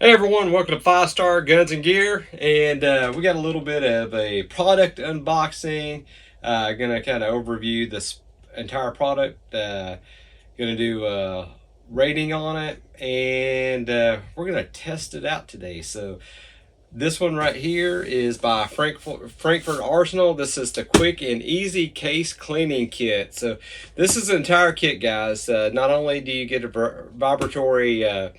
Hey everyone, welcome to 5 Star Guns and Gear, and we got a little bit of a product unboxing. Gonna kind of overview this entire product. Gonna do a rating on it, and we're gonna test it out today. So this one right here is by Frankford Arsenal. This is the quick and easy case cleaning kit. So this is the entire kit, guys. Not only do you get a vibratory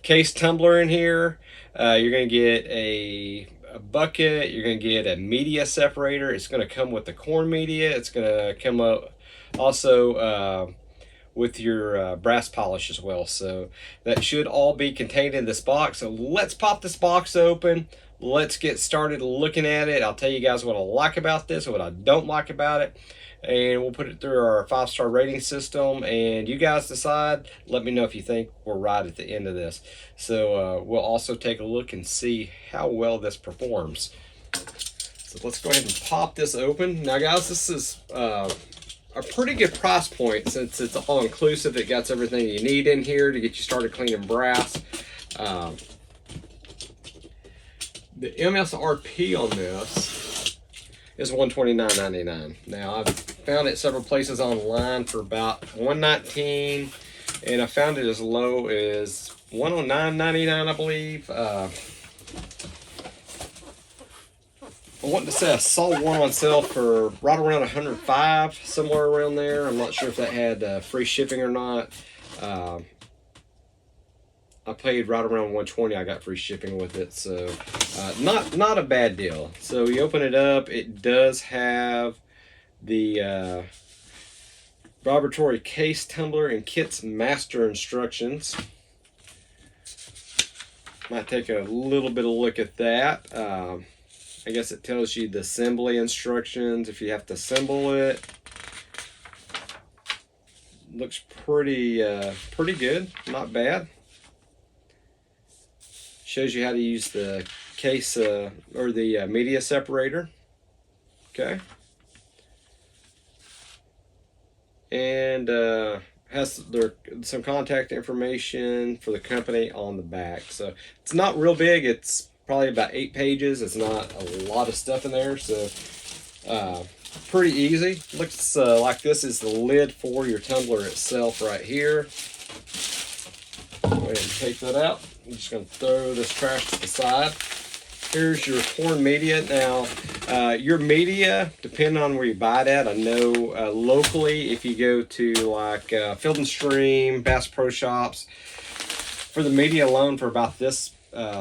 case tumbler in here, you're going to get a bucket, you're going to get a media separator. It's going to come with the corn media. It's going to come up also with your brass polish as well. So that should all be contained in this box. So let's pop this box open. Let's get started looking at it. I'll tell you guys what I like about this and what I don't like about it, and we'll put it through our 5-star rating system, and you guys decide. Let me know if you think we're right at the end of this. So we'll also take a look and see how well this performs. So let's go ahead and pop this open. Now guys, this is a pretty good price point since it's all inclusive. It got everything you need in here to get you started cleaning brass. The MSRP on this is $129.99. Now I've found it several places online for about $119, and I found it as low as $109.99, I believe. I want to say I saw one on sale for right around $105, somewhere around there. I'm not sure if that had free shipping or not. I paid right around $120. I got free shipping with it, so not a bad deal. So you open it up. It does have the vibratory case tumbler and kit's master instructions. Might take a little bit of look at that. I guess it tells you the assembly instructions if you have to assemble it. Looks pretty good, not bad. Shows you how to use the case or the media separator. Okay. And has some contact information for the company on the back. So it's not real big. It's probably about 8 pages. It's not a lot of stuff in there. So pretty easy. Looks like this is the lid for your tumbler itself right here. Go ahead and take that out. I'm just going to throw this trash to the side. Here's your corn media. Now, your media, depending on where you buy it at, I know locally, if you go to like Field and Stream, Bass Pro Shops, for the media alone for about this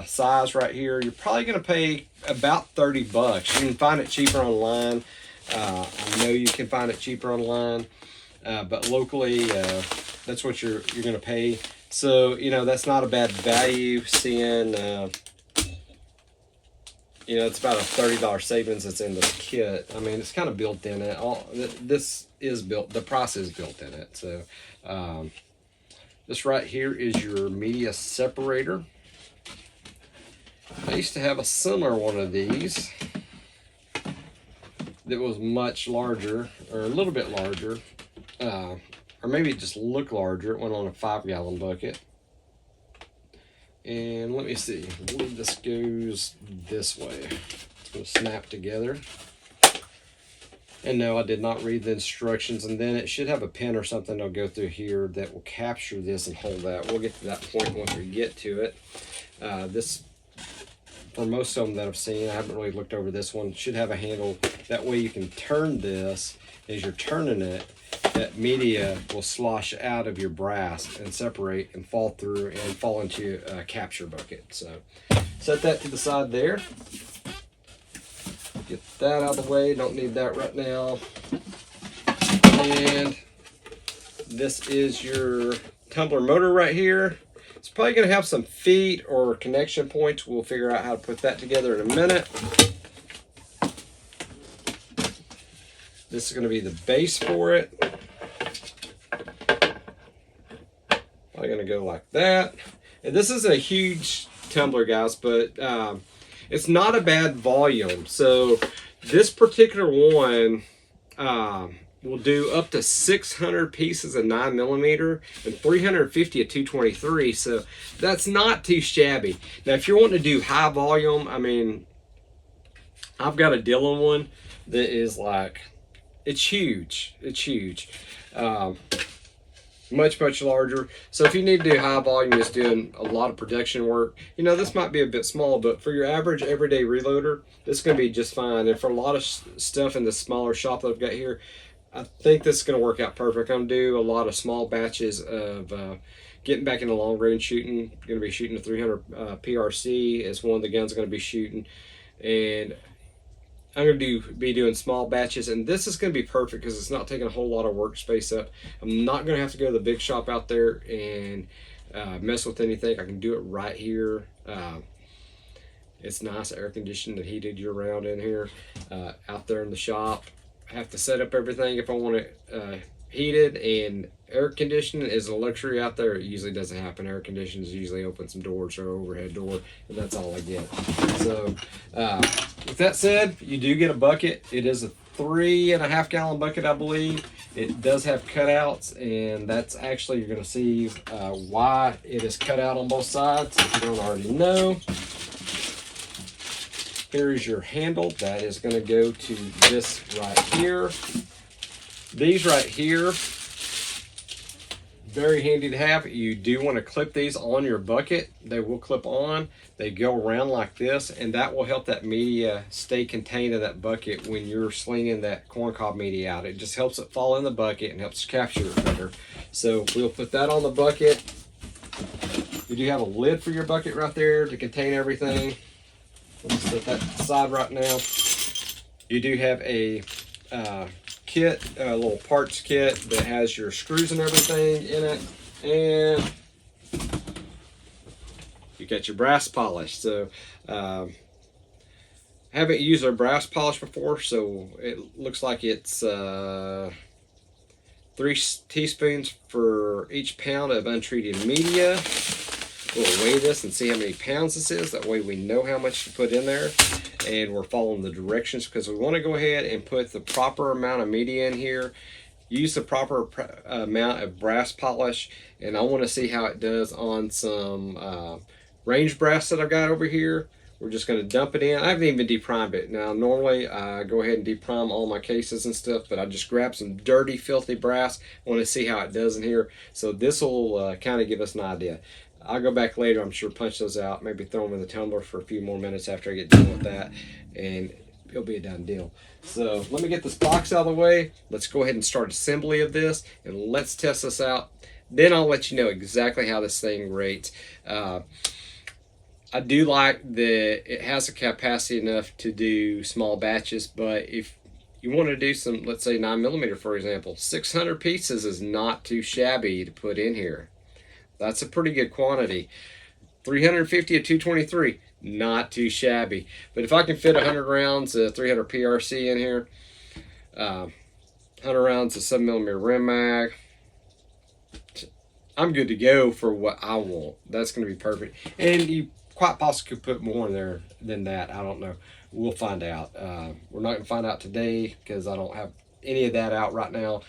size right here, you're probably going to pay about $30. You can find it cheaper online. I know you can find it cheaper online, but locally, that's what you're going to pay. So, you know, that's not a bad value, seeing, you know, it's about a $30 savings that's in the kit. I mean, it's kind of built in it. This is built, the price is built in it. So, this right here is your media separator. I used to have a similar one of these that was much larger, or a little bit larger. Or maybe it just looked larger. It went on a 5-gallon bucket. And let me see. I believe this goes this way. It's going to snap together. And no, I did not read the instructions. And then it should have a pin or something that'll go through here that will capture this and hold that. We'll get to that point once we get to it. This, for most of them that I've seen, I haven't really looked over this one, should have a handle. That way you can turn this. As you're turning it, that media will slosh out of your brass and separate and fall through and fall into a capture bucket. So set that to the side there. Get that out of the way. Don't need that right now. And this is your tumbler motor right here. It's probably going to have some feet or connection points. We'll figure out how to put that together in a minute. This is going to be the base for it. I'm going to go like that. And this isn't a huge tumbler, guys, but it's not a bad volume. So this particular one will do up to 600 pieces of 9mm and 350 of 223. So that's not too shabby. Now, if you're wanting to do high volume, I mean, I've got a Dillon one that is like, it's huge. It's huge. Much larger. So if you need to do high volume, just doing a lot of production work, you know, this might be a bit small, but for your average everyday reloader, this is going to be just fine. And for a lot of stuff in the smaller shop that I've got here, I think this is going to work out perfect. I'm going to do a lot of small batches of getting back into long range shooting. Going to be shooting a 300 PRC is one of the guns I'm going to be shooting, and I'm going to be doing small batches, and this is going to be perfect because it's not taking a whole lot of workspace up. I'm not going to have to go to the big shop out there and mess with anything. I can do it right here. It's nice, air conditioned and heated year round in here. Out there in the shop, I have to set up everything if I want it heated, and air conditioning is a luxury out there. It usually doesn't happen. Air conditioners usually open some doors or overhead door, and that's all I get. So with that said, you do get a bucket. It is a 3.5 gallon bucket, I believe. It does have cutouts, and that's actually, you're going to see why it is cut out on both sides if you don't already know. Here is your handle. That is going to go to this right here. These right here, very handy to have. You do want to clip these on your bucket. They will clip on. They go around like this, and that will help that media stay contained in that bucket when you're slinging that corncob media out. It just helps it fall in the bucket and helps capture it better. So we'll put that on the bucket. You do have a lid for your bucket right there to contain everything. Let's set that aside right now. You do have a kit, a little parts kit that has your screws and everything in it, and you got your brass polish. So haven't used a brass polish before, so it looks like it's 3 teaspoons for each pound of untreated media. We'll weigh this and see how many pounds this is. That way we know how much to put in there, and we're following the directions, because we want to go ahead and put the proper amount of media in here, use the proper amount of brass polish, and I want to see how it does on some range brass that I've got over here. We're just going to dump it in. I haven't even deprimed it. Now normally I go ahead and deprime all my cases and stuff, but I just grab some dirty filthy brass. I want to see how it does in here. So this will kind of give us an idea. I'll go back later, I'm sure, punch those out, maybe throw them in the tumbler for a few more minutes after I get done with that, and it'll be a done deal. So let me get this box out of the way. Let's go ahead and start assembly of this, and let's test this out. Then I'll let you know exactly how this thing rates. I do like that it has a capacity enough to do small batches, but if you want to do some, let's say 9mm, for example, 600 pieces is not too shabby to put in here. That's a pretty good quantity. 350 of 223, not too shabby. But if I can fit 100 rounds of 300 PRC in here, 100 rounds of 7mm rim mag, I'm good to go for what I want. That's going to be perfect. And you quite possibly could put more in there than that. I don't know. We'll find out. We're not going to find out today because I don't have any of that out right now.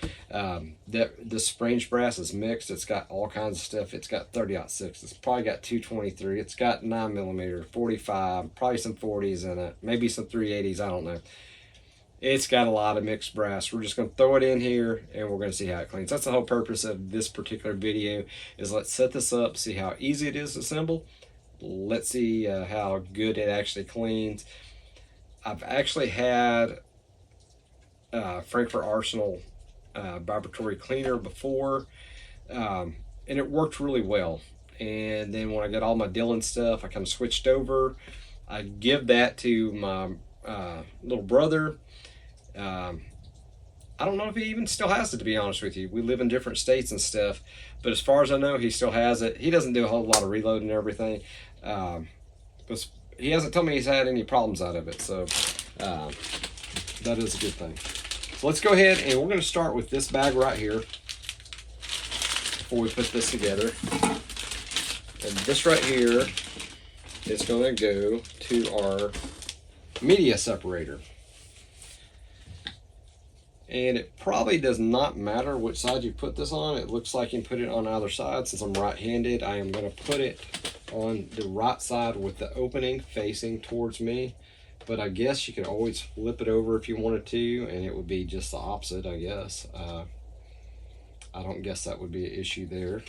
This range brass is mixed. It's got all kinds of stuff. It's got 30-06. It's probably got 223. It's got 9mm, 45, probably some 40s in it, maybe some 380s. I don't know. It's got a lot of mixed brass. We're just going to throw it in here, and we're going to see how it cleans. That's the whole purpose of this particular video, is let's set this up, see how easy it is to assemble. Let's see how good it actually cleans. I've actually had Frankford Arsenal vibratory cleaner before, and it worked really well. And then when I got all my Dillon stuff, I kind of switched over. I give that to my little brother. I don't know if he even still has it, to be honest with you. We live in different states and stuff, but as far as I know, he still has it. He doesn't do a whole lot of reloading and everything, but he hasn't told me he's had any problems out of it, so that is a good thing. So let's go ahead, and we're going to start with this bag right here before we put this together. And this right here is going to go to our media separator. And it probably does not matter which side you put this on. It looks like you can put it on either side. Since I'm right-handed, I am going to put it on the right side with the opening facing towards me. But I guess you could always flip it over if you wanted to, and it would be just the opposite, I guess. I don't guess that would be an issue there.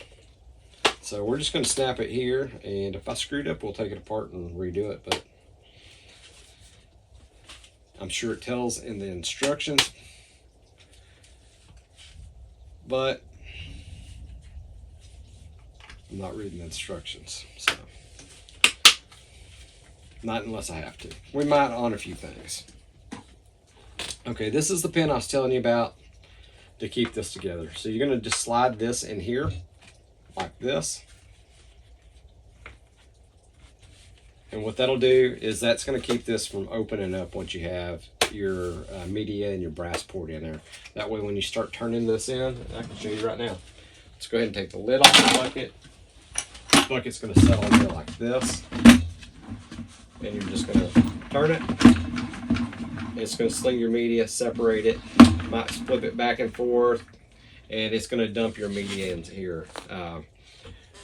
So we're just going to snap it here, and if I screwed up, we'll take it apart and redo it. But I'm sure it tells in the instructions. But I'm not reading the instructions, so not unless I have to. We might on a few things. Okay, this is the pin I was telling you about to keep this together. So you're going to just slide this in here like this. And what that'll do is that's going to keep this from opening up once you have your media and your brass port in there. That way when you start turning this in, I can show you right now. Let's go ahead and take the lid off the bucket. The bucket's going to settle in here like this. And you're just going to turn it. It's going to sling your media, separate it. You might flip it back and forth. And it's going to dump your media in here.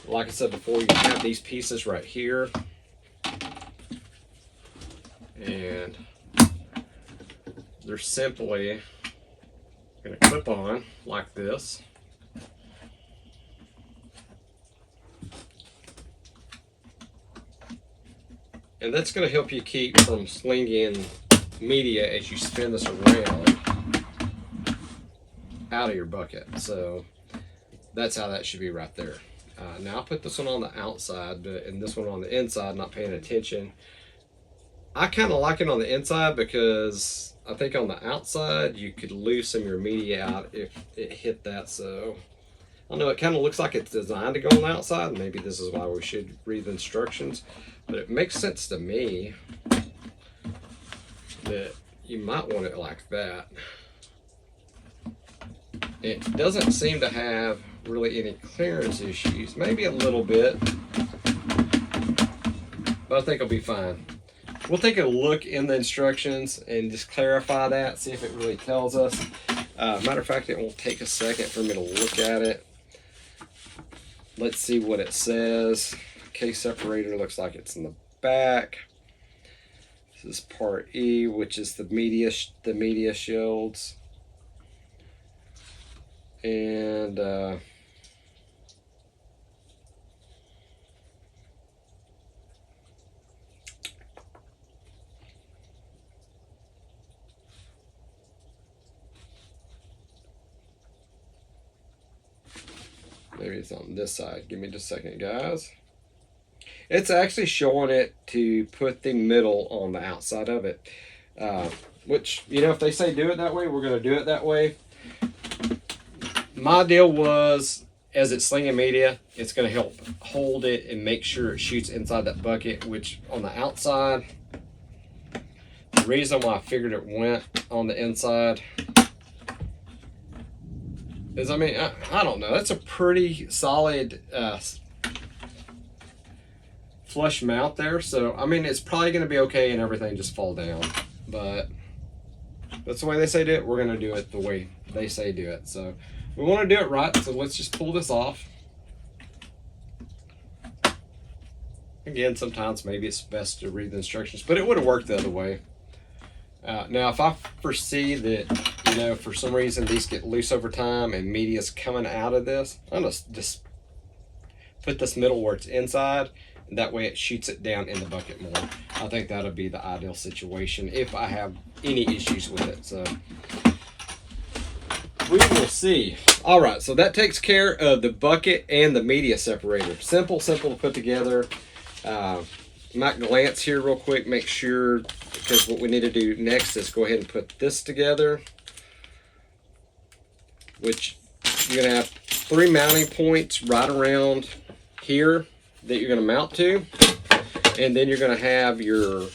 Like I said before, you have these pieces right here. And they're simply going to clip on like this. And that's going to help you keep from slinging media as you spin this around out of your bucket. So that's how that should be right there. Now I'll put this one on the outside and this one on the inside, not paying attention. I kind of like it on the inside because I think on the outside you could lose some of your media out if it hit that. So I don't know, it kind of looks like it's designed to go on the outside. Maybe this is why we should read the instructions, but it makes sense to me that you might want it like that. It doesn't seem to have really any clearance issues, maybe a little bit, but I think it'll be fine. We'll take a look in the instructions and just clarify that, see if it really tells us. Matter of fact, it won't take a second for me to look at it. Let's see what it says. Case separator looks like it's in the back. This is part E, which is the media shields. And maybe it's on this side. Give me just a second, guys. It's actually showing it to put the middle on the outside of it. Which, you know, if they say do it that way, we're going to do it that way. My deal was, as it's slinging media, it's going to help hold it and make sure it shoots inside that bucket, which on the outside, the reason why I figured it went on the inside is, I mean, I don't know. That's a pretty solid flush mount there. So, I mean, it's probably going to be okay and everything just fall down. But that's the way they say do it. We're going to do it the way they say do it. So, we want to do it right. So, let's just pull this off. Again, sometimes maybe it's best to read the instructions, but it would have worked the other way. Now, if I foresee that, you know, for some reason these get loose over time and media's coming out of this, I'm going to just put this middle where it's inside, and that way it shoots it down in the bucket more. I think that'll be the ideal situation if I have any issues with it. So we will see. All right, so that takes care of the bucket and the media separator. Simple to put together. Might glance here real quick, make sure, because what we need to do next is go ahead and put this together, which you're going to have 3 mounting points right around here that you're going to mount to, and then you're going to have your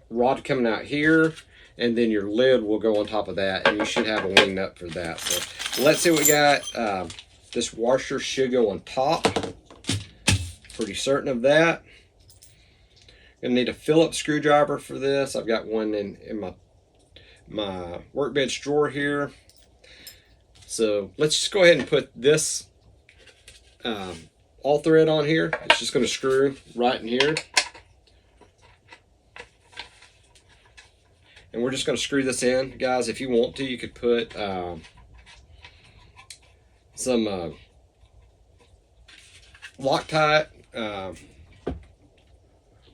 rod coming out here, and then your lid will go on top of that, and you should have a wing nut for that. So let's see what we got. This washer should go on top. Pretty certain of that. Gonna need a Phillips screwdriver for this. I've got one in my workbench drawer here. So let's just go ahead and put this all thread on here. It's just going to screw right in here. And we're just going to screw this in. Guys, if you want to, you could put some Loctite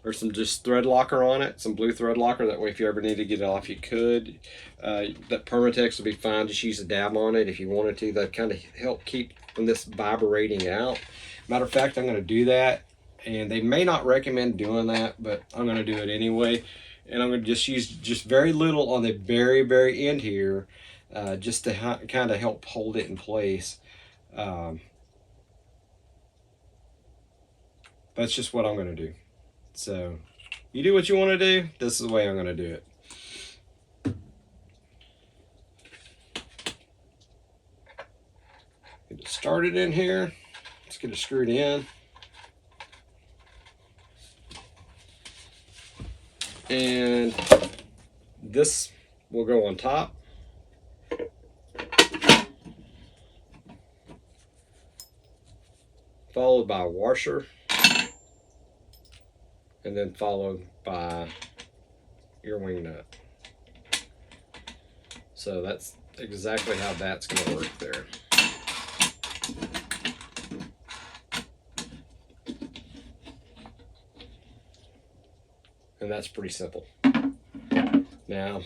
or some just thread locker on it, some blue thread locker. That way if you ever need to get it off, you could. That Permatex would be fine. Just use a dab on it if you wanted to. That kind of help keep from this vibrating out. Matter of fact, I'm going to do that, and they may not recommend doing that, but I'm going to do it anyway. And I'm going to just use just very little on the very, very end here, just to kind of help hold it in place. That's just what I'm going to do. So you do what you want to do. This is the way I'm going to do it. Get it started in here. Let's get it screwed in. And this will go on top. Followed by a washer. And then followed by your wing nut. So that's exactly how that's going to work there. And that's pretty simple. Now,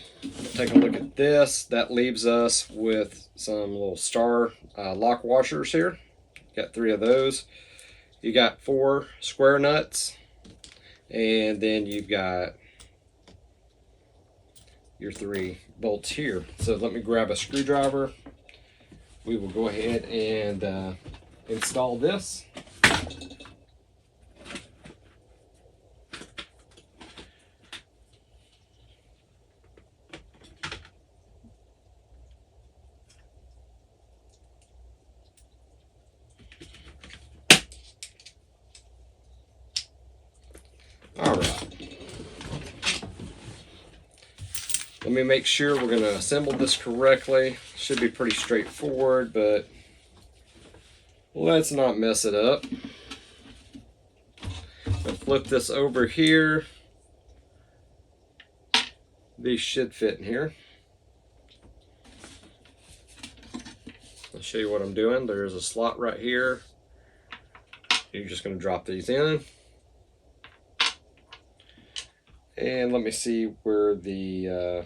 take a look at this. That leaves us with some little star lock washers here. Got 3 of those. You got 4 square nuts, and then you've got your 3 bolts here. So let me grab a screwdriver. We will go ahead and install this. Let me make sure we're going to assemble this correctly. Should be pretty straightforward, but let's not mess it up. I'll flip this over here. These should fit in here. I'll show you what I'm doing. There's a slot right here. You're just going to drop these in. And let me see where the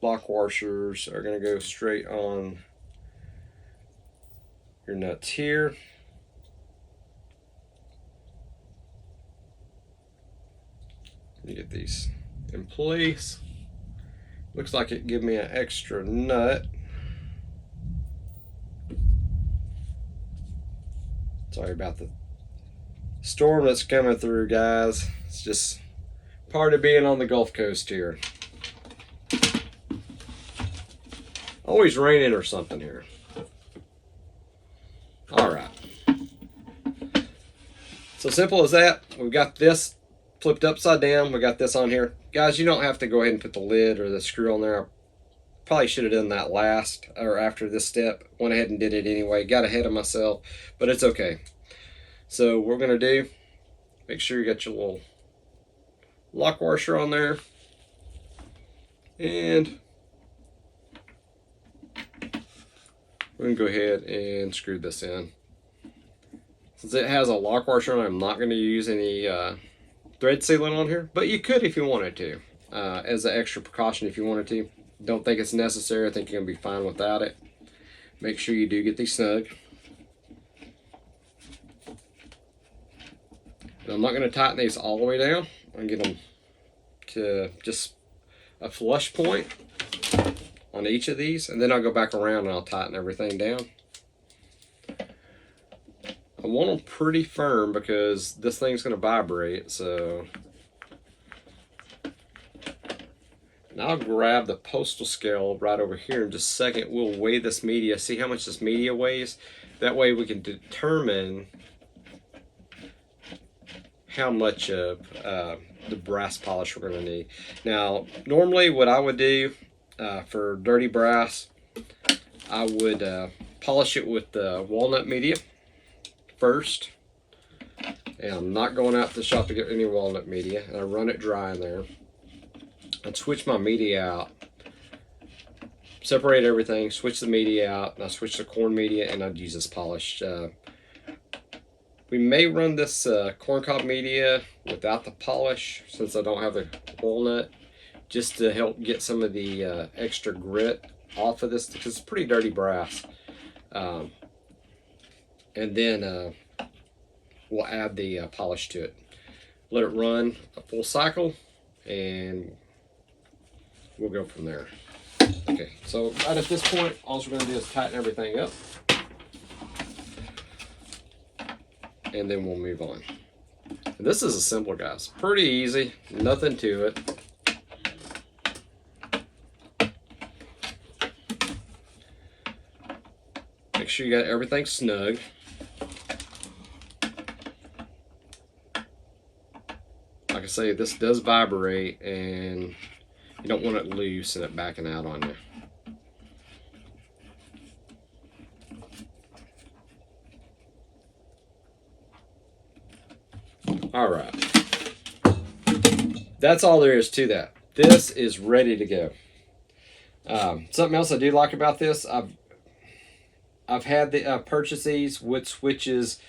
lock washers are going to go straight on your nuts here. You get these in place. Looks like it gave me an extra nut. Sorry about the storm that's coming through, guys. It's just part of being on the Gulf Coast here. Always raining or something here. Alright. So simple as that. We've got this flipped upside down. We got this on here. Guys, you don't have to go ahead and put the lid or the screw on there. I probably should have done that last or after this step. Went ahead and did it anyway. Got ahead of myself, but it's okay. So what we're going to do, make sure you got your little lock washer on there, and we're going to go ahead and screw this in. Since it has a lock washer on it, I'm not going to use any thread sealant on here, but you could if you wanted to, as an extra precaution if you wanted to. Don't think it's necessary. I think you're going to be fine without it. Make sure you do get these snug. And I'm not going to tighten these all the way down. I'm going to get them to just a flush point on each of these, and then I'll go back around and I'll tighten everything down. I want them pretty firm because this thing's going to vibrate. So, and I'll grab the postal scale right over here in just a second. We'll weigh this media, see how much this media weighs. That way we can determine how much of the brass polish we're going to need. Now, normally what I would do for dirty brass, I would polish it with the walnut media first. And I'm not going out to the shop to get any walnut media. And I run it dry in there. I'd switch my media out. Separate everything, switch the media out, and I switch the corn media, and I'd use this polish. We may run this corncob media without the polish, since I don't have the walnut, just to help get some of the extra grit off of this, because it's pretty dirty brass. And then we'll add the polish to it. Let it run a full cycle, and we'll go from there. Okay, so right at this point, all we're going to do is tighten everything up. And then we'll move on. And this is a simple, guys. Pretty easy, nothing to it. Make sure you got everything snug. Like I say, this does vibrate, and you don't want it loose and it backing out on you. All right. That's all there is to that. This is ready to go. Something else I do like about this, I've had the purchase these with switches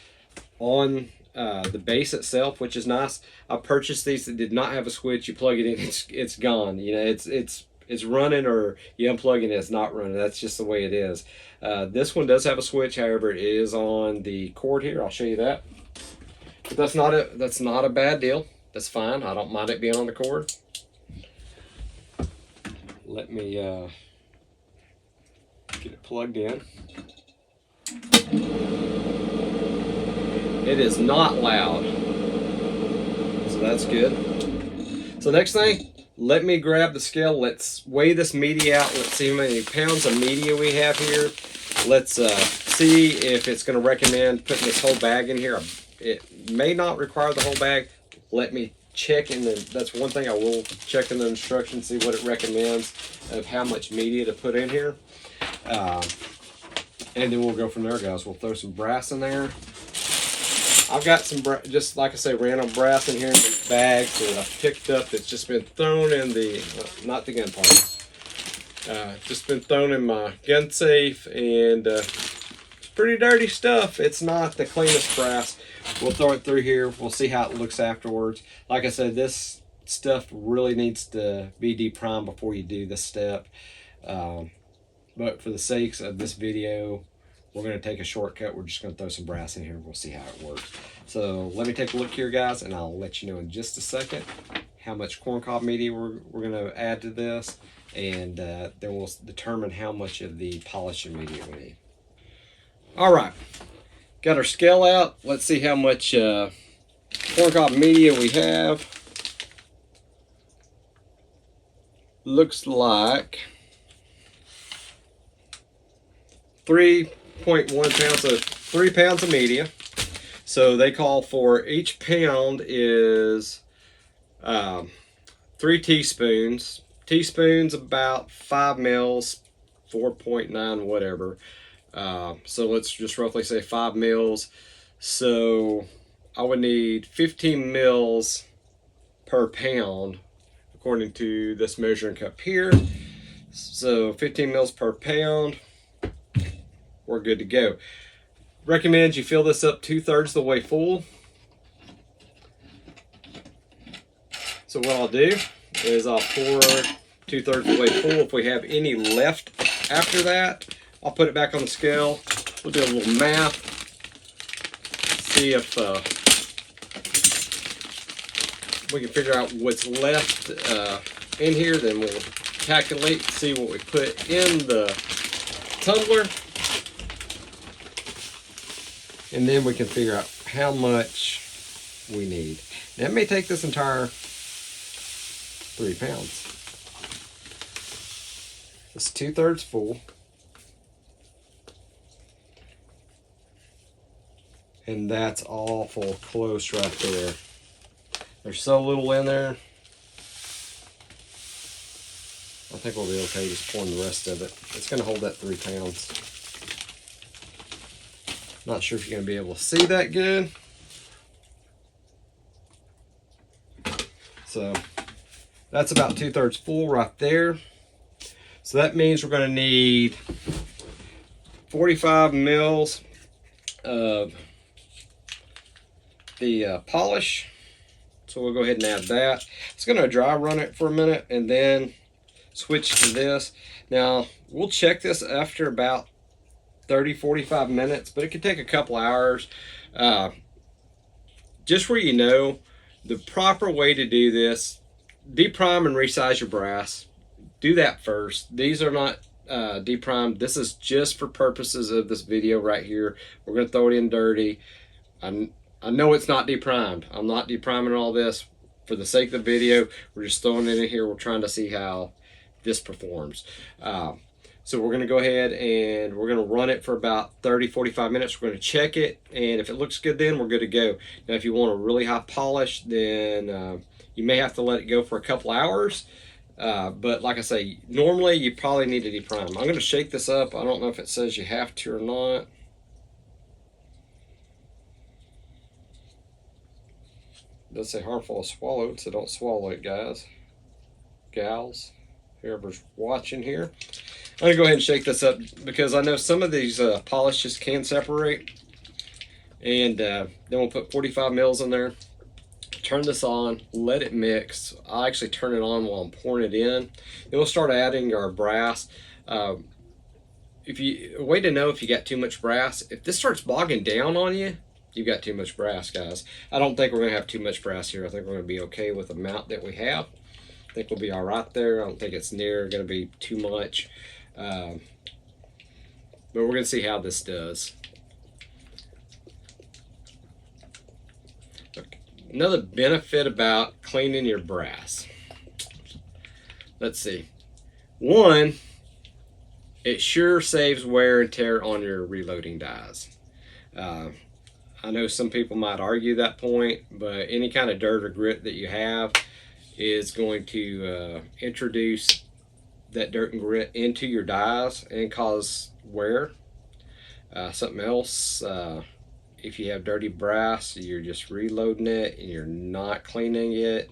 on the base itself, which is nice. I purchased these that did not have a switch. You plug it in, it's gone. You know, it's running, or you unplug it and it's not running. That's just the way it is. This one does have a switch, however, it is on the cord here. I'll show you that. But that's not a bad deal. That's fine. I don't mind it being on the cord. Let me get it plugged in. It is not loud, so that's good. So next thing, let me grab the scale. Let's weigh this media out. Let's see how many pounds of media we have here. Let's see if it's going to recommend putting this whole bag in here. It may not require the whole bag. Let me check in the, that's one thing I will check in the instructions, see what it recommends of how much media to put in here. And then we'll go from there, guys. We'll throw some brass in there. I've got some, just like I say, random brass in here in these bags that I've picked up that's just been thrown in the, not the gun part, just been thrown in my gun safe, and it's pretty dirty stuff. It's not the cleanest brass. We'll throw it through here. We'll see how it looks afterwards. Like I said, this stuff really needs to be deprimed before you do this step. But for the sakes of this video, we're going to take a shortcut. We're just going to throw some brass in here and we'll see how it works. So let me take a look here, guys, and I'll let you know in just a second how much corncob media we're going to add to this, and then we'll determine how much of the polishing media we need. All right, got our scale out. Let's see how much corncob media we have. Looks like 3.1 pounds, so 3 pounds of media. So they call for each pound is 3 teaspoons. Teaspoons about 5 mils, 4.9 whatever. So let's just roughly say 5 mils. So I would need 15 mils per pound according to this measuring cup here. So 15 mils per pound. We're good to go. Recommend you fill this up 2/3 the way full. So what I'll do is I'll pour 2/3 the way full. If we have any left after that, I'll put it back on the scale. We'll do a little math. See if we can figure out what's left in here. Then we'll calculate, see what we put in the tumbler. And then we can figure out how much we need. Now, it may take this entire 3 pounds. It's 2/3 full. And that's awful close right there. There's so little in there. I think we'll be okay just pouring the rest of it. It's going to hold that 3 pounds. Not sure if you're going to be able to see that good. So that's about 2/3 full right there. So that means we're going to need 45 mils of the polish. So we'll go ahead and add that. It's going to dry run it for a minute and then switch to this. Now we'll check this after about 30-45 minutes, but it could take a couple hours. Just where you know, the proper way to do this, deprime and resize your brass. Do that first. These are not deprimed. This is just for purposes of this video right here. We're going to throw it in dirty. I know it's not deprimed. I'm not depriming all this for the sake of the video. We're just throwing it in here. We're trying to see how this performs. So we're going to go ahead and we're going to run it for about 30-45 minutes. We're going to check it, and if it looks good, then we're good to go. Now if you want a really high polish, then you may have to let it go for a couple hours. But like I say, normally you probably need to deprime. I'm going to shake this up. I don't know if it says you have to or not. It does say harmful to swallow, so don't swallow it, guys. Gals, whoever's watching here. I'm going to go ahead and shake this up because I know some of these polishes can separate. And then we'll put 45 mils in there. Turn this on, let it mix. I actually turn it on while I'm pouring it in. Then we'll start adding our brass. A way to know if you got too much brass, if this starts bogging down on you, you've got too much brass, guys. I don't think we're going to have too much brass here. I think we're going to be okay with the amount that we have. I think we'll be all right there. I don't think it's near going to be too much. But we're going to see how this does. Okay. Another benefit about cleaning your brass. Let's see. One, it sure saves wear and tear on your reloading dies. I know some people might argue that point, but any kind of dirt or grit that you have is going to introduce that dirt and grit into your dies and cause wear. Something else, if you have dirty brass, you're just reloading it and you're not cleaning it,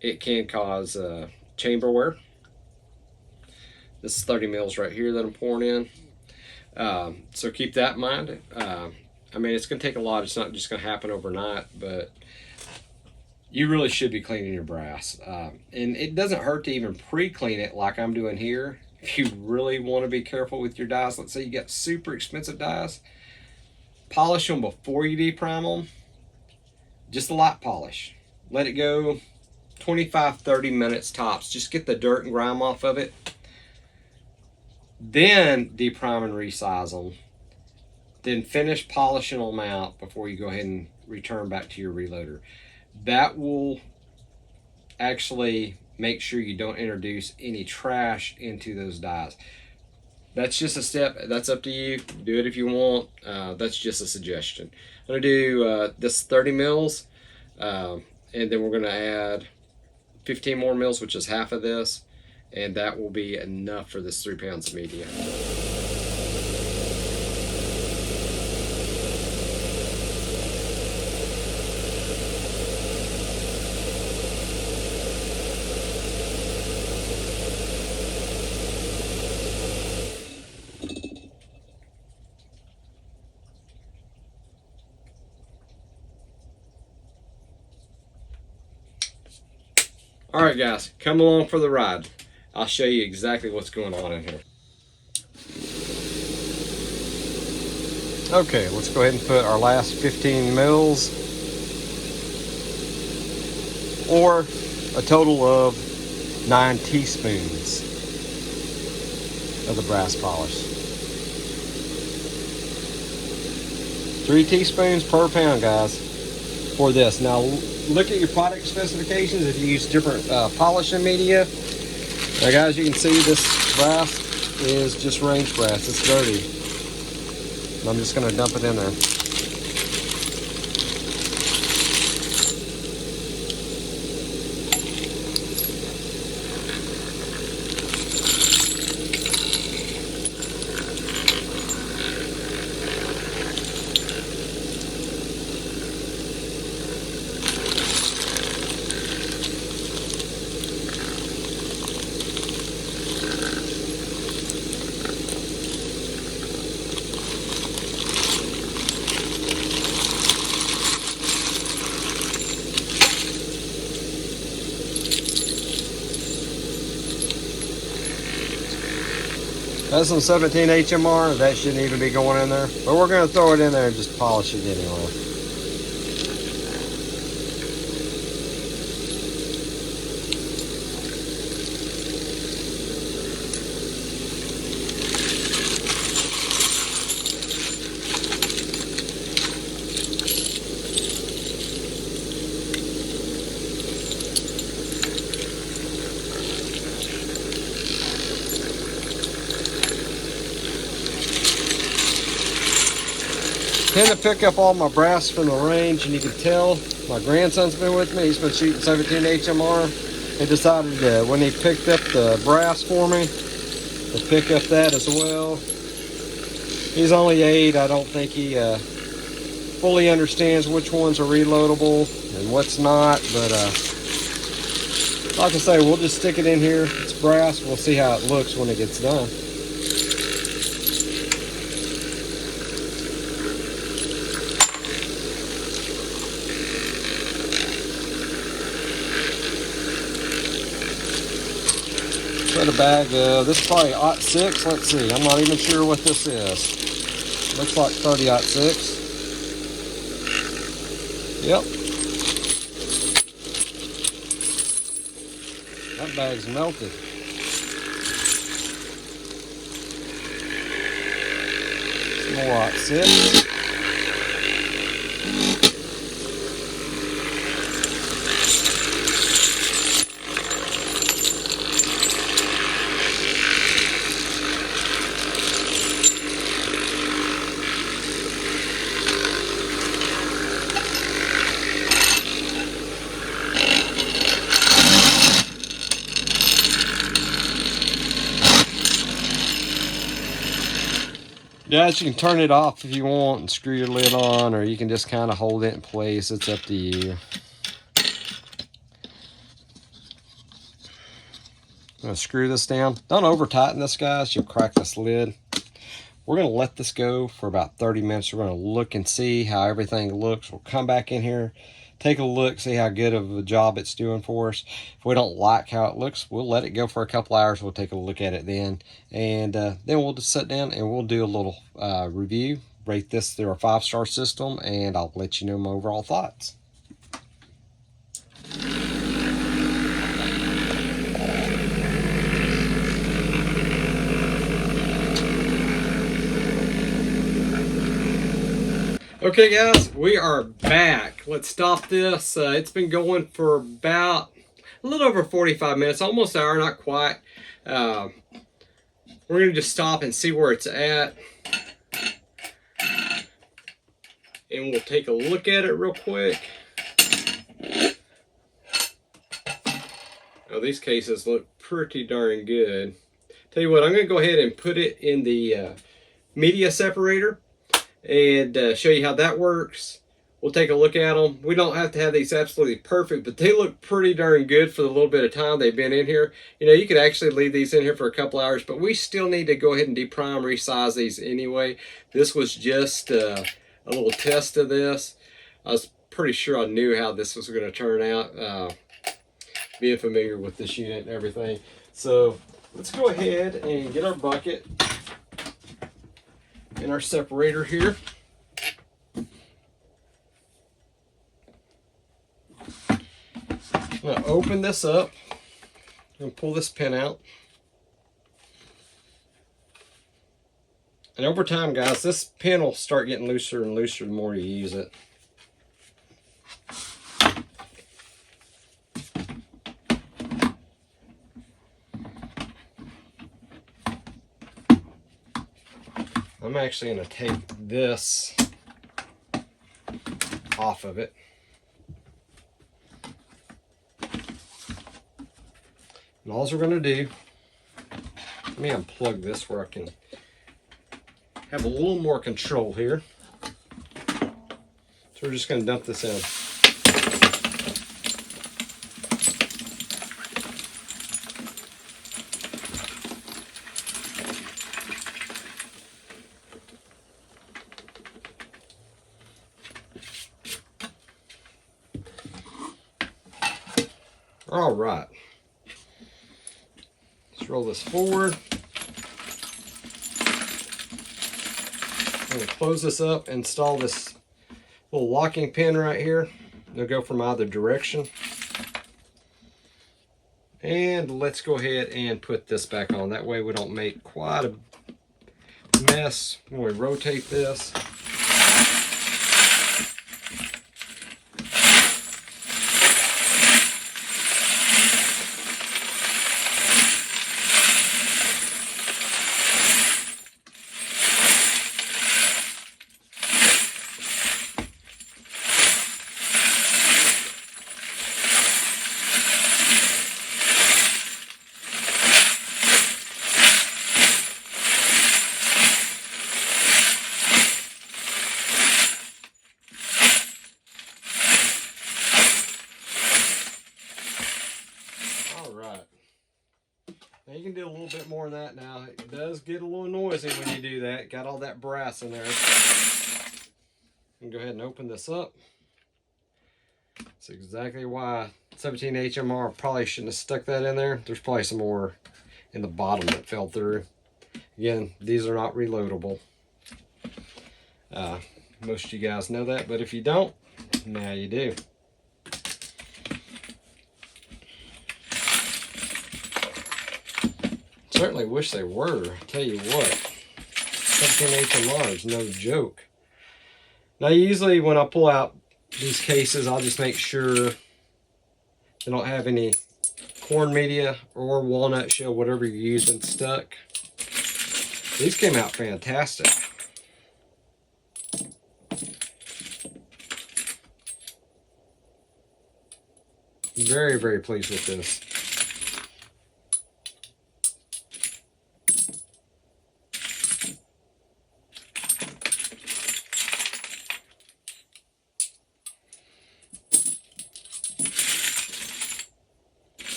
it can cause chamber wear. This is 30 mils right here that I'm pouring in. So keep that in mind. I mean, it's going to take a lot. It's not just going to happen overnight, but you really should be cleaning your brass. And it doesn't hurt to even pre-clean it like I'm doing here. If you really want to be careful with your dies, let's say you got super expensive dies, polish them before you deprime them. Just a light polish. Let it go 25-30 minutes tops. Just get the dirt and grime off of it. Then deprime and resize them. Then finish polishing them out before you go ahead and return back to your reloader. That will actually make sure you don't introduce any trash into those dies. That's just a step. That's up to you. Do it if you want. That's just a suggestion. I'm going to do this 30 mils, and then we're going to add 15 more mils, which is half of this, and that will be enough for this 3 pounds of media. All right, guys, come along for the ride. I'll show you exactly what's going on in here. Okay, let's go ahead and put our last 15 mils, or a total of 9 teaspoons of the brass polish. 3 teaspoons per pound, guys, for this. Now, look at your product specifications if you use different polishing media. Now guys, you can see this brass is just range brass. It's dirty. And I'm just going to dump it in there. That's some 17 HMR. That shouldn't even be going in there. But we're going to throw it in there and just polish it anyway. Tend to pick up all my brass from the range, and you can tell my grandson's been with me. He's been shooting 17 HMR. He decided when he picked up the brass for me to pick up that as well. He's only 8. I don't think he fully understands which ones are reloadable and what's not, but like I say, we'll just stick it in here. It's brass. We'll see how it looks when it gets done. Put a bag of, this is probably 06. Let's see, I'm not even sure what this is. Looks like 30-06. Yep. That bag's melted. Some more 06. Guys, you can turn it off if you want and screw your lid on, or you can just kind of hold it in place. It's up to you. I'm going to screw this down. Don't over tighten this, guys. You'll crack this lid. We're going to let this go for about 30 minutes. We're going to look and see how everything looks. We'll come back in here, take a look, see how good of a job it's doing for us. If we don't like how it looks, we'll let it go for a couple hours. We'll take a look at it then. And then we'll just sit down and we'll do a little review, rate this through our 5-star system, and I'll let you know my overall thoughts. Okay guys, we are back. Let's stop this. It's been going for about a little over 45 minutes, almost an hour, not quite. We're going to just stop and see where it's at. And we'll take a look at it real quick. Oh, these cases look pretty darn good. Tell you what, I'm going to go ahead and put it in the media separator and show you how that works. We'll take a look at them. We don't have to have these absolutely perfect, but they look pretty darn good for the little bit of time they've been in here. You know, you could actually leave these in here for a couple hours, but we still need to go ahead and deprime, resize these anyway. This was just a little test of this. I was pretty sure I knew how this was going to turn out, being familiar with this unit and everything. So let's go ahead and get our bucket and our separator here. I'm going to open this up and pull this pin out. And over time, guys, this pin will start getting looser and looser the more you use it. I'm actually going to take this off of it. And all we're going to do, let me unplug this where I can have a little more control here. So we're just going to dump this in. All right. Let's roll this forward. going to close this up, install this little locking pin right here. They'll go from either direction. And let's go ahead and put this back on. That way we don't make quite a mess when we rotate this. Now you can do a little bit more than that now. It does get a little noisy when you do that. Got all that brass in there. And go ahead and open this up. That's exactly why 17 HMR probably shouldn't have stuck that in there. There's probably some more in the bottom that fell through. Again, these are not reloadable. Most of you guys know that, but if you don't, now you do. Certainly wish they were. I tell you what, 17 HMR is no joke. Now usually when I pull out these cases, I'll just make sure they don't have any corn media or walnut shell, whatever you're using, stuck. These came out fantastic. Very, very pleased with this.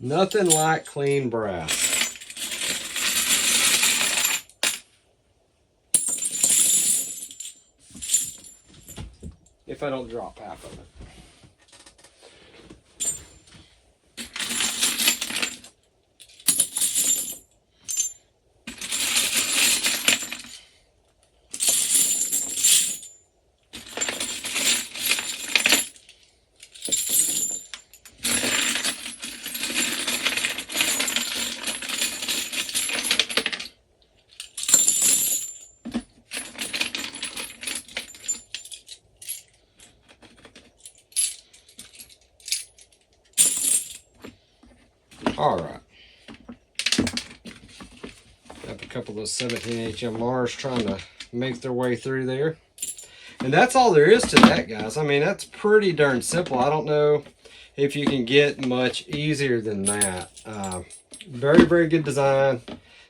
Nothing like clean brass. If I don't drop half of it. All right. Got a couple of those 17 HMRs trying to make their way through there. And that's all there is to that, guys. I mean, that's pretty darn simple. I don't know if you can get much easier than that. Very, very good design.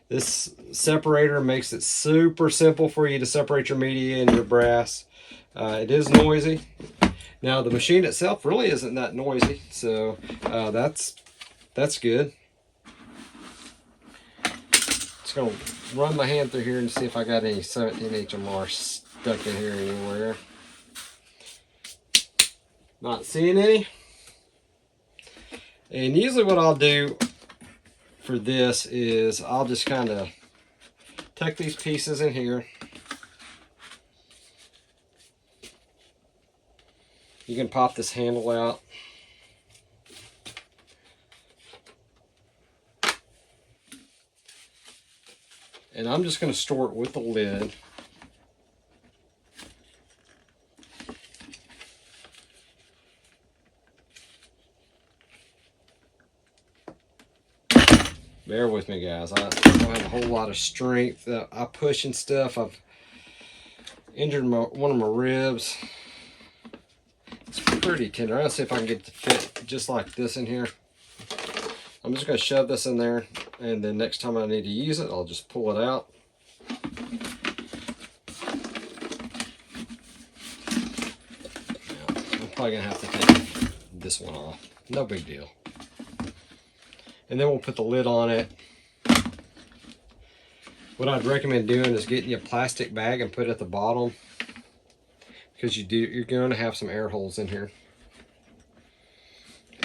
This separator makes it super simple for you to separate your media and your brass. It is noisy. Now, the machine itself really isn't that noisy, so that's good. Just gonna run my hand through here and see if I got any 17 HMR stuck in here anywhere. Not seeing any. And usually what I'll do for this is I'll just kind of tuck these pieces in here. You can pop this handle out. And I'm just going to store it with the lid. Bear with me, guys. I don't have a whole lot of strength. I push and stuff. I've injured one of my ribs. It's pretty tender. I'll see if I can get it to fit just like this in here. I'm just going to shove this in there, and then next time I need to use it, I'll just pull it out. Now, I'm probably going to have to take this one off. No big deal. And then we'll put the lid on it. What I'd recommend doing is getting you a plastic bag and put it at the bottom, because you're going to have some air holes in here.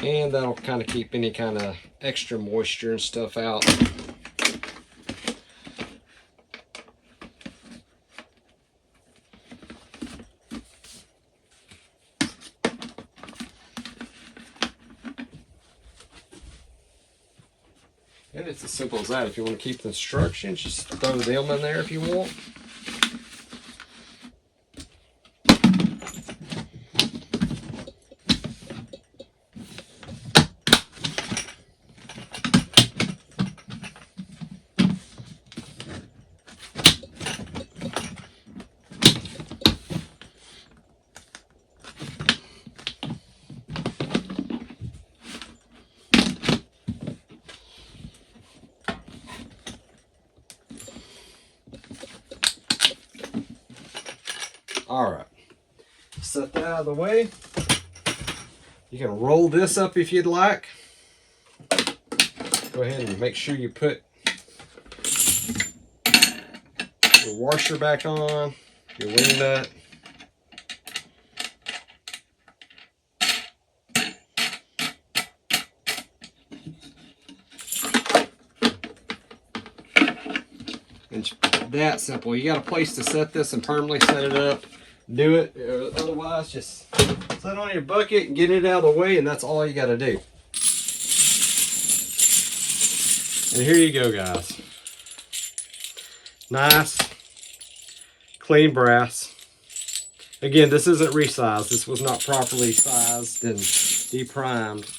And that'll kind of keep any kind of extra moisture and stuff out. And it's as simple as that. If you want to keep the instructions, just throw them in there if you want. All right, set that out of the way. You can roll this up if you'd like. Go ahead and make sure you put your washer back on, your wing nut. It's that simple. You got a place to set this and permanently set it up. Do it. Otherwise, just set on your bucket and get it out of the way, and that's all you got to do. And here you go, guys. Nice, clean brass. Again, this isn't resized. This was not properly sized and deprimed.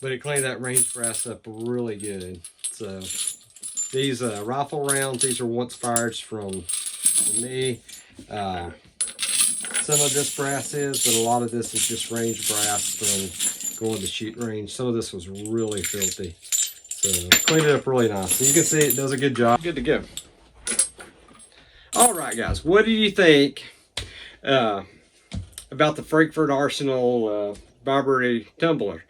But it cleaned that range brass up really good. So these rifle rounds, these are once fired from me. Some of this brass is, but a lot of this is just range brass from going to shoot range. Some of this was really filthy. So cleaned it up really nice. So you can see it does a good job. Good to go. All right, guys, what do you think about the Frankford Arsenal Barbary Tumbler?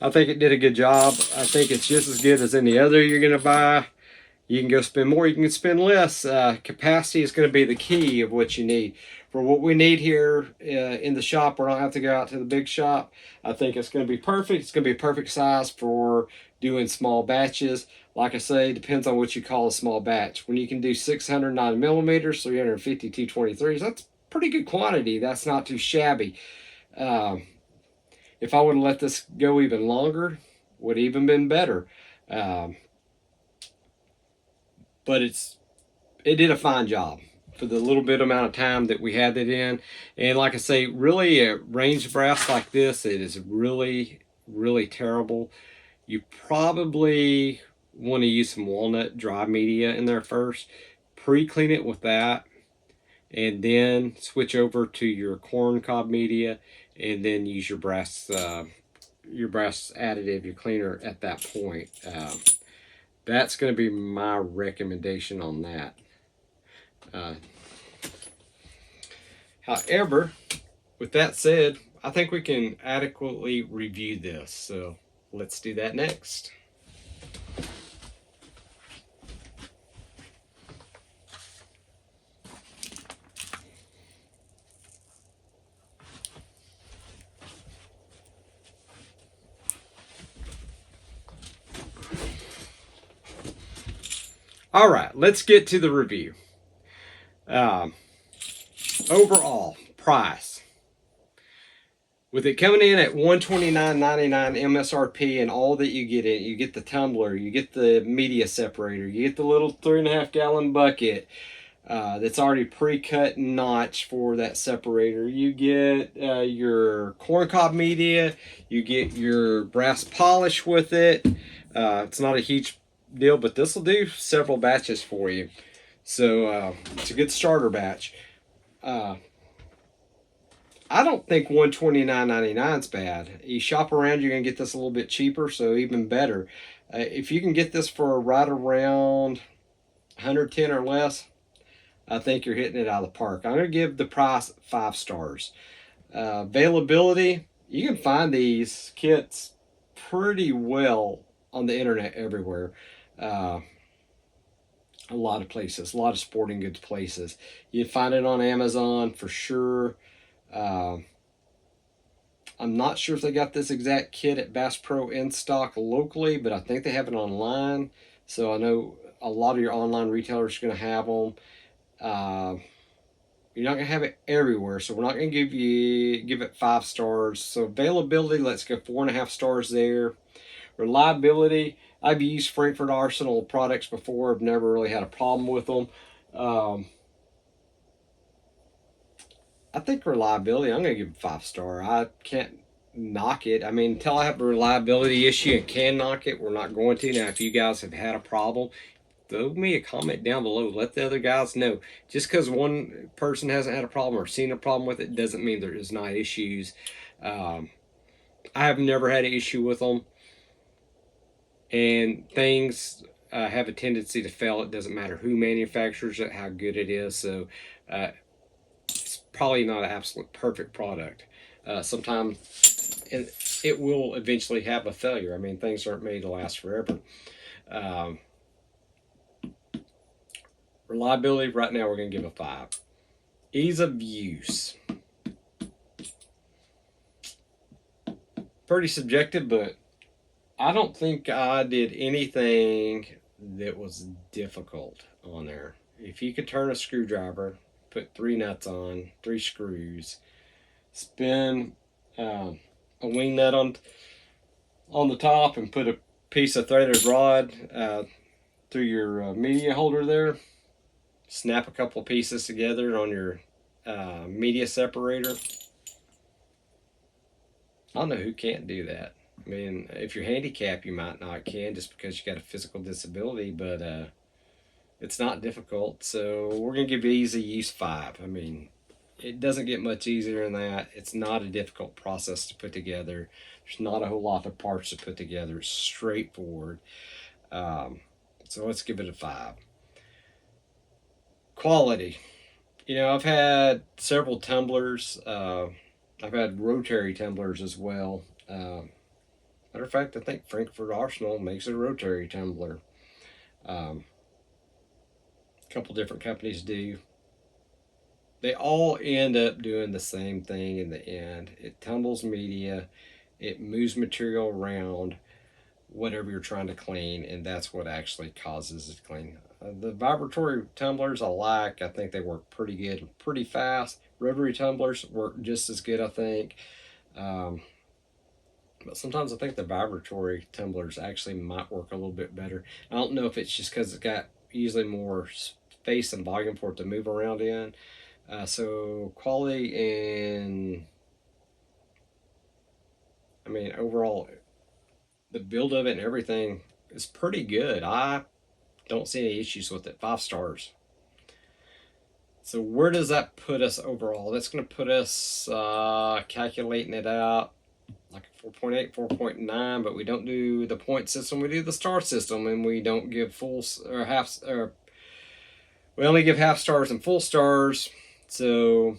I think it did a good job. I think it's just as good as any other you're going to buy. You can go spend more, you can spend less. Capacity is going to be the key of what you need. For what we need here in the shop, we don't have to go out to the big shop. I think it's going to be perfect. It's going to be a perfect size for doing small batches. Like I say, it depends on what you call a small batch. When you can do 609 millimeters, 350 223s, that's pretty good quantity. That's not too shabby. If I would have let this go even longer, would have even been better. But it did a fine job for the little bit amount of time that we had it in. And like I say, really a range brass like this, it is really, really terrible. You probably want to use some walnut dry media in there first. Pre-clean it with that, and then switch over to your corn cob media, and then use your brass additive, your cleaner at that point. That's going to be my recommendation on that. However, with that said, I think we can adequately review this. So let's do that next. All right, let's get to the review. Overall price, with it coming in at $129.99 MSRP, and all that you get in, you get the tumbler, you get the media separator, you get the little 3.5 gallon bucket that's already pre-cut and notched for that separator. You get your corncob media, you get your brass polish with it. It's not a huge deal, but this will do several batches for you. So it's a good starter batch. I don't think $129.99 is bad. You shop around, you're going to get this a little bit cheaper, so even better. If you can get this for right around 110 or less, I think you're hitting it out of the park. I'm going to give the price 5 stars. Availability, you can find these kits pretty well on the internet everywhere. A lot of places, a lot of sporting goods places. You find it on Amazon for sure. I'm not sure if they got this exact kit at Bass Pro in stock locally, but I think they have it online. So I know a lot of your online retailers are going to have them. You're not going to have it everywhere, so we're not going to give it 5 stars. So availability, let's go 4.5 stars there. Reliability, I've used Frankford Arsenal products before. I've never really had a problem with them. I think reliability, I'm going to give it 5 star. I can't knock it. I mean, until I have a reliability issue and can knock it, we're not going to. Now, if you guys have had a problem, throw me a comment down below. Let the other guys know. Just because one person hasn't had a problem or seen a problem with it doesn't mean there is not issues. I have never had an issue with them. And things have a tendency to fail. It doesn't matter who manufactures it, how good it is. So it's probably not an absolute perfect product. Sometimes it will eventually have a failure. I mean, things aren't made to last forever. Reliability, right now we're going to give a 5. Ease of use. Pretty subjective, but I don't think I did anything that was difficult on there. If you could turn a screwdriver, put 3 nuts on, 3 screws, spin a wing nut on the top and put a piece of threaded rod through your media holder there, snap a couple pieces together on your media separator. I don't know who can't do that. I mean, if you're handicapped, you might not can just because you got a physical disability, but it's not difficult. So we're going to give easy use 5. I mean, it doesn't get much easier than that. It's not a difficult process to put together. There's not a whole lot of parts to put together. It's straightforward. So let's give it a 5. Quality. You know, I've had several tumblers. I've had rotary tumblers as well. Matter of fact, I think Frankford Arsenal makes a rotary tumbler. A couple different companies do. They all end up doing the same thing in the end. It tumbles media, it moves material around whatever you're trying to clean, and that's what actually causes it to clean. The vibratory tumblers I like. I think they work pretty good and pretty fast. Rotary tumblers work just as good, I think. But sometimes I think the vibratory tumblers actually might work a little bit better. I don't know if it's just because it's got usually more space and volume for it to move around in. So quality and, I mean, overall, the build of it and everything is pretty good. I don't see any issues with it. 5 stars. So where does that put us overall? That's going to put us, calculating it out, like a 4.8, 4.9, but we don't do the point system. We do the star system, and we don't give full or half, or we only give half stars and full stars. So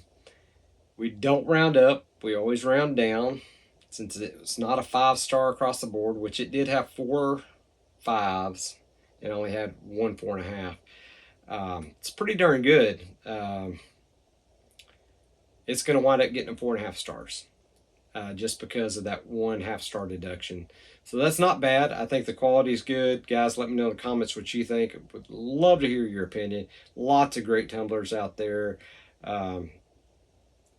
we don't round up. We always round down. Since it's not a 5-star across the board, which it did have 4 5s, it only had 1 4.5. It's pretty darn good. It's going to wind up getting a 4.5 stars. Just because of that 1 half-star deduction. So that's not bad. I think the quality is good. Guys, let me know in the comments what you think. Would love to hear your opinion. Lots of great tumblers out there. I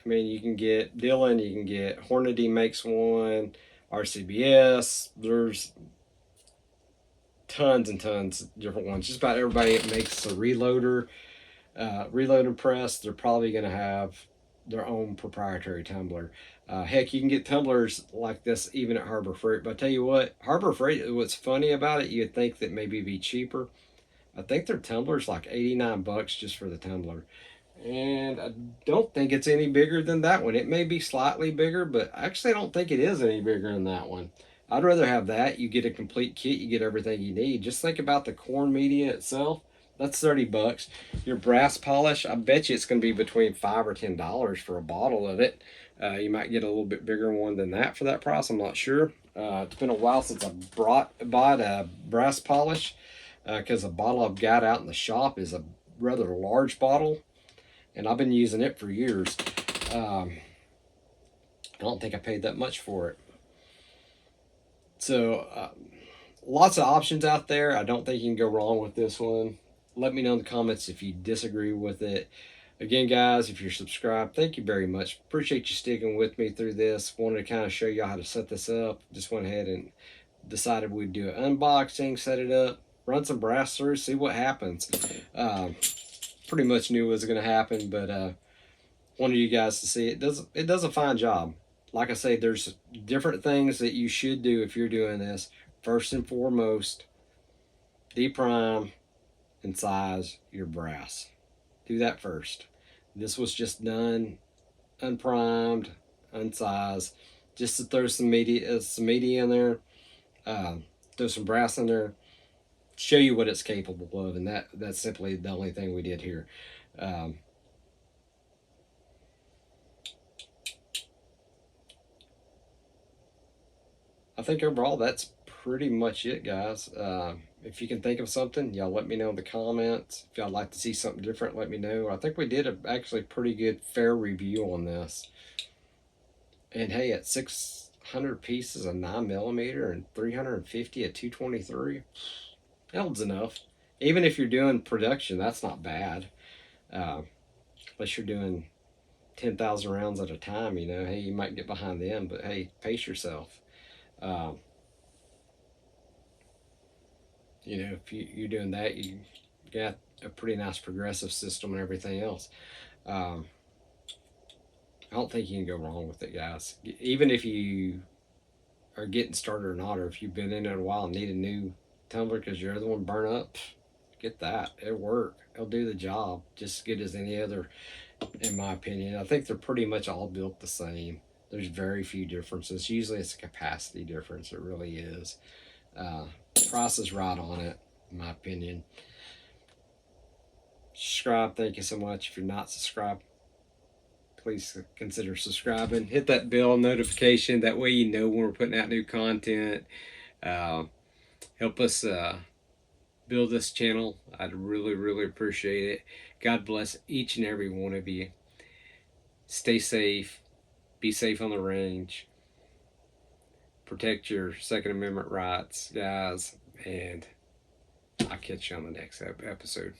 mean, you can get Dylan, you can get Hornady makes one, RCBS. There's tons and tons of different ones. Just about everybody that makes a reloader press, they're probably going to have their own proprietary tumbler. Heck, you can get tumblers like this even at Harbor Freight. But I tell you what, Harbor Freight, what's funny about it, you'd think that maybe it'd be cheaper. I think their tumbler's like 89 bucks just for the tumbler. And I don't think it's any bigger than that one. It may be slightly bigger, but actually I don't think it is any bigger than that one. I'd rather have that. You get a complete kit, you get everything you need. Just think about the corn media itself. That's 30 bucks. Your brass polish, I bet you it's going to be between $5 or $10 for a bottle of it. You might get a little bit bigger one than that for that price. I'm not sure. It's been a while since I bought a brass polish because the bottle I've got out in the shop is a rather large bottle, and I've been using it for years. I don't think I paid that much for it. So lots of options out there. I don't think you can go wrong with this one. Let me know in the comments if you disagree with it. Again, guys, if you're subscribed, thank you very much. Appreciate you sticking with me through this. Wanted to kind of show you how to set this up. Just went ahead and decided we'd do an unboxing, set it up, run some brass through, see what happens. Pretty much knew what was going to happen, but wanted you guys to see it. It does a fine job. Like I say, there's different things that you should do if you're doing this. First and foremost, deprime and size your brass. Do that first. This was just done unprimed, unsized, just to throw some media in there, throw some brass in there, show you what it's capable of, and that's simply the only thing we did here. I think overall that's pretty much it, guys. If you can think of something, y'all let me know in the comments. If y'all like to see something different, let me know. I think we did a actually pretty good fair review on this. And hey, at 600 pieces of 9mm and 350 at 223, holds enough. Even if you're doing production, that's not bad. Unless you're doing 10,000 rounds at a time, you know, hey, you might get behind them, but hey, pace yourself. You know, if you're doing that, you got a pretty nice progressive system and everything else. I don't think you can go wrong with it, guys. Even if you are getting started or not, or if you've been in it a while and need a new tumbler because your other one burnt up, get that. It'll work. It'll do the job just as good as any other, in my opinion. I think they're pretty much all built the same. There's very few differences. Usually it's a capacity difference. It really is. Price is right on it, in my opinion. Subscribe. Thank you so much. If you're not subscribed, please consider subscribing. Hit that bell notification. That way you know when we're putting out new content. Help us build this channel. I'd really, really appreciate it. God bless each and every one of you. Stay safe. Be safe on the range. Protect your Second Amendment rights, guys. And I'll catch you on the next episode.